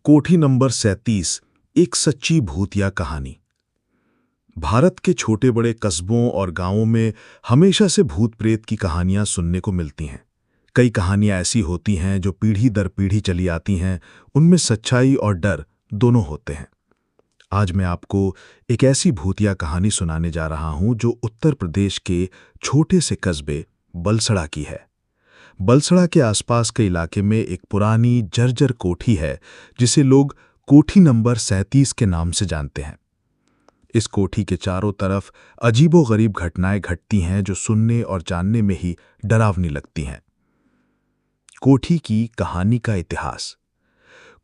कोठी नंबर 37 एक सच्ची भूतिया कहानी। भारत के छोटे बड़े कस्बों और गांवों में हमेशा से भूत प्रेत की कहानियां सुनने को मिलती हैं। कई कहानियां ऐसी होती हैं जो पीढ़ी दर पीढ़ी चली आती हैं। उनमें सच्चाई और डर दोनों होते हैं। आज मैं आपको एक ऐसी भूतिया कहानी सुनाने जा रहा हूं जो उत्तर प्रदेश के छोटे से कस्बे बलसड़ा की है। बलसड़ा के आसपास के इलाके में एक पुरानी जर्जर कोठी है जिसे लोग कोठी नंबर 37 के नाम से जानते हैं। इस कोठी के चारों तरफ अजीबोगरीब घटनाएं घटती हैं जो सुनने और जानने में ही डरावनी लगती हैं। कोठी की कहानी का इतिहास।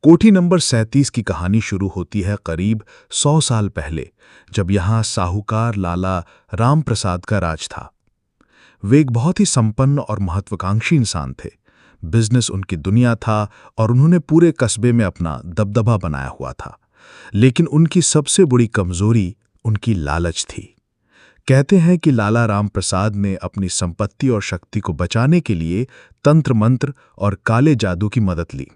कोठी नंबर 37 की कहानी शुरू होती है करीब 100 साल पहले, जब यहां साहूकार लाला राम प्रसाद का राज था। वे एक बहुत ही संपन्न और महत्वाकांक्षी इंसान थे। बिजनेस उनकी दुनिया था और उन्होंने पूरे कस्बे में अपना दबदबा बनाया हुआ था। लेकिन उनकी सबसे बड़ी कमजोरी उनकी लालच थी। कहते हैं कि लाला राम प्रसाद ने अपनी संपत्ति और शक्ति को बचाने के लिए तंत्र मंत्र और काले जादू की मदद ली।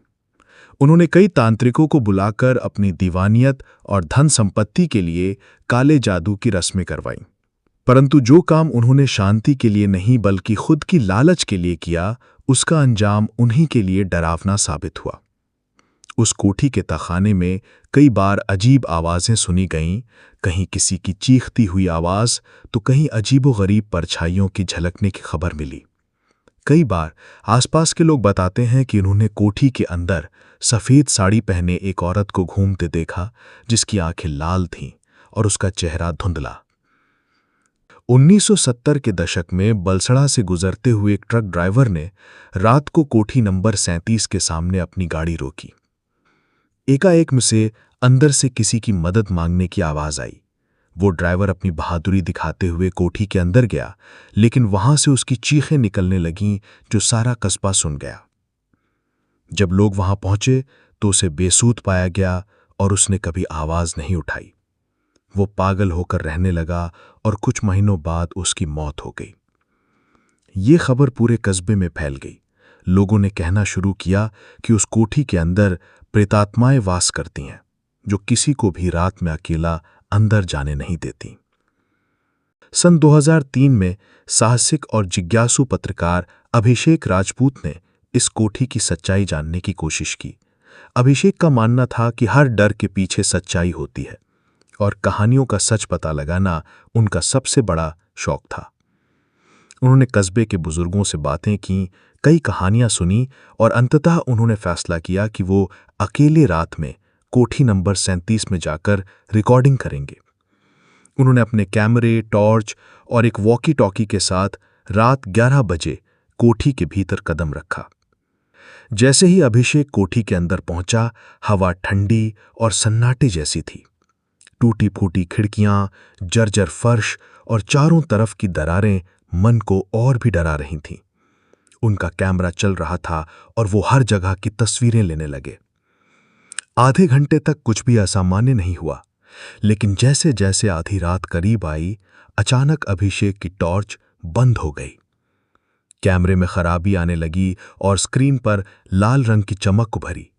उन्होंने कई तांत्रिकों को बुलाकर अपनी दीवानियत और धन संपत्ति के लिए काले जादू की रस्में करवाईं। परंतु जो काम उन्होंने शांति के लिए नहीं बल्कि खुद की लालच के लिए किया, उसका अंजाम उन्हीं के लिए डरावना साबित हुआ। उस कोठी के तहखाने में कई बार अजीब आवाजें सुनी गईं, कहीं किसी की चीखती हुई आवाज तो कहीं अजीबोगरीब परछाइयों की झलकने की खबर मिली। कई बार आसपास के लोग बताते हैं कि उन्होंने कोठी के अंदर सफेद साड़ी पहने एक औरत को घूमते देखा, जिसकी आंखें लाल थीं और उसका चेहरा धुंधला। 1970 के दशक में बलसड़ा से गुजरते हुए एक ट्रक ड्राइवर ने रात को कोठी नंबर 37 के सामने अपनी गाड़ी रोकी। एकाएक मुझसे अंदर से किसी की मदद मांगने की आवाज आई। वो ड्राइवर अपनी बहादुरी दिखाते हुए कोठी के अंदर गया, लेकिन वहां से उसकी चीखें निकलने लगीं जो सारा कस्बा सुन गया। जब लोग वहां पहुंचे तो उसे बेसूध पाया गया और उसने कभी आवाज नहीं उठाई। वो पागल होकर रहने लगा और कुछ महीनों बाद उसकी मौत हो गई। ये खबर पूरे कस्बे में फैल गई। लोगों ने कहना शुरू किया कि उस कोठी के अंदर प्रेतात्माएं वास करती हैं, जो किसी को भी रात में अकेला अंदर जाने नहीं देती। सन 2003 में साहसिक और जिज्ञासु पत्रकार अभिषेक राजपूत ने इस कोठी की सच्चाई जानने की कोशिश की। अभिषेक का मानना था कि हर डर के पीछे सच्चाई होती है और कहानियों का सच पता लगाना उनका सबसे बड़ा शौक था। उन्होंने कस्बे के बुजुर्गों से बातें की, कई कहानियां सुनी और अंततः उन्होंने फैसला किया कि वो अकेले रात में कोठी नंबर 37 में जाकर रिकॉर्डिंग करेंगे। उन्होंने अपने कैमरे, टॉर्च और एक वॉकी टॉकी के साथ रात 11 बजे कोठी के भीतर कदम रखा। जैसे ही अभिषेक कोठी के अंदर पहुंचा, हवा ठंडी और सन्नाटे जैसी थी। टूटी फूटी खिड़कियां, जर्जर फर्श और चारों तरफ की दरारें मन को और भी डरा रही थीं। उनका कैमरा चल रहा था और वो हर जगह की तस्वीरें लेने लगे। आधे घंटे तक कुछ भी असामान्य नहीं हुआ, लेकिन जैसे जैसे आधी रात करीब आई, अचानक अभिषेक की टॉर्च बंद हो गई। कैमरे में खराबी आने लगी और स्क्रीन पर लाल रंग की चमक उभरी।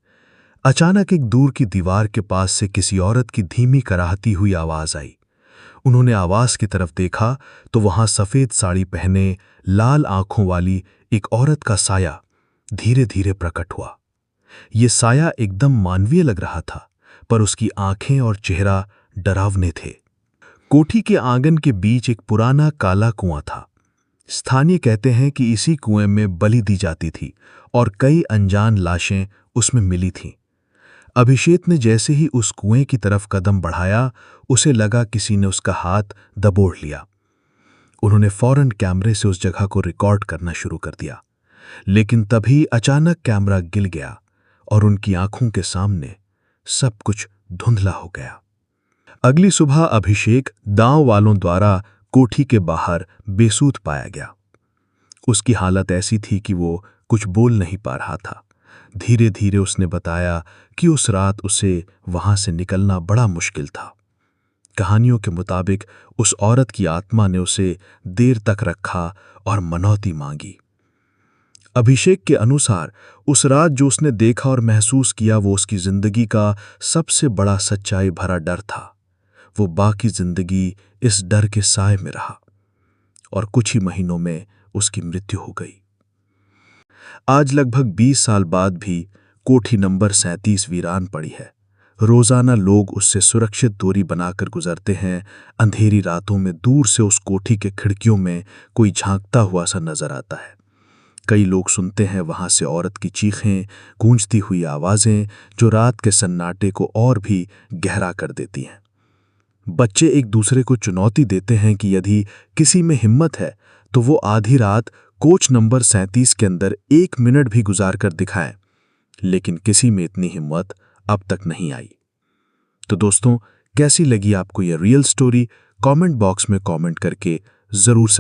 अचानक एक दूर की दीवार के पास से किसी औरत की धीमी कराहती हुई आवाज आई। उन्होंने आवाज की तरफ देखा तो वहां सफेद साड़ी पहने, लाल आंखों वाली एक औरत का साया धीरे धीरे प्रकट हुआ। ये साया एकदम मानवीय लग रहा था, पर उसकी आंखें और चेहरा डरावने थे। कोठी के आंगन के बीच एक पुराना काला कुआं था। स्थानीय कहते हैं कि इसी कुएं में बलि दी जाती थी और कई अनजान लाशें उसमें मिली थीं। अभिषेक ने जैसे ही उस कुएं की तरफ कदम बढ़ाया, उसे लगा किसी ने उसका हाथ दबोच लिया। उन्होंने फौरन कैमरे से उस जगह को रिकॉर्ड करना शुरू कर दिया, लेकिन तभी अचानक कैमरा गिर गया और उनकी आंखों के सामने सब कुछ धुंधला हो गया। अगली सुबह अभिषेक गांव वालों द्वारा कोठी के बाहर बेसूध पाया गया। उसकी हालत ऐसी थी कि वो कुछ बोल नहीं पा रहा था। धीरे धीरे उसने बताया कि उस रात उसे वहां से निकलना बड़ा मुश्किल था। कहानियों के मुताबिक उस औरत की आत्मा ने उसे देर तक रखा और मनौती मांगी। अभिषेक के अनुसार उस रात जो उसने देखा और महसूस किया वो उसकी जिंदगी का सबसे बड़ा सच्चाई भरा डर था। वो बाकी जिंदगी इस डर के साए में रहा और कुछ ही महीनों में उसकी मृत्यु हो गई। आज लगभग 20 साल बाद भी कोठी नंबर 37 वीरान पड़ी है। रोजाना लोग उससे सुरक्षित दूरी बनाकर गुजरते हैं। अंधेरी रातों में दूर से उस कोठी के खिड़कियों में कोई झांकता हुआ सा नजर आता है। कई लोग सुनते हैं वहां से औरत की चीखें, गूंजती हुई आवाजें जो रात के सन्नाटे को और भी गहरा कर देती हैं। बच्चे एक दूसरे को चुनौती देते हैं कि यदि किसी में हिम्मत है तो वो आधी रात कोच नंबर 37 के अंदर 1 मिनट भी गुजार कर दिखाएं, लेकिन किसी में इतनी हिम्मत अब तक नहीं आई। तो दोस्तों, कैसी लगी आपको यह रियल स्टोरी? कमेंट बॉक्स में कमेंट करके जरूर सब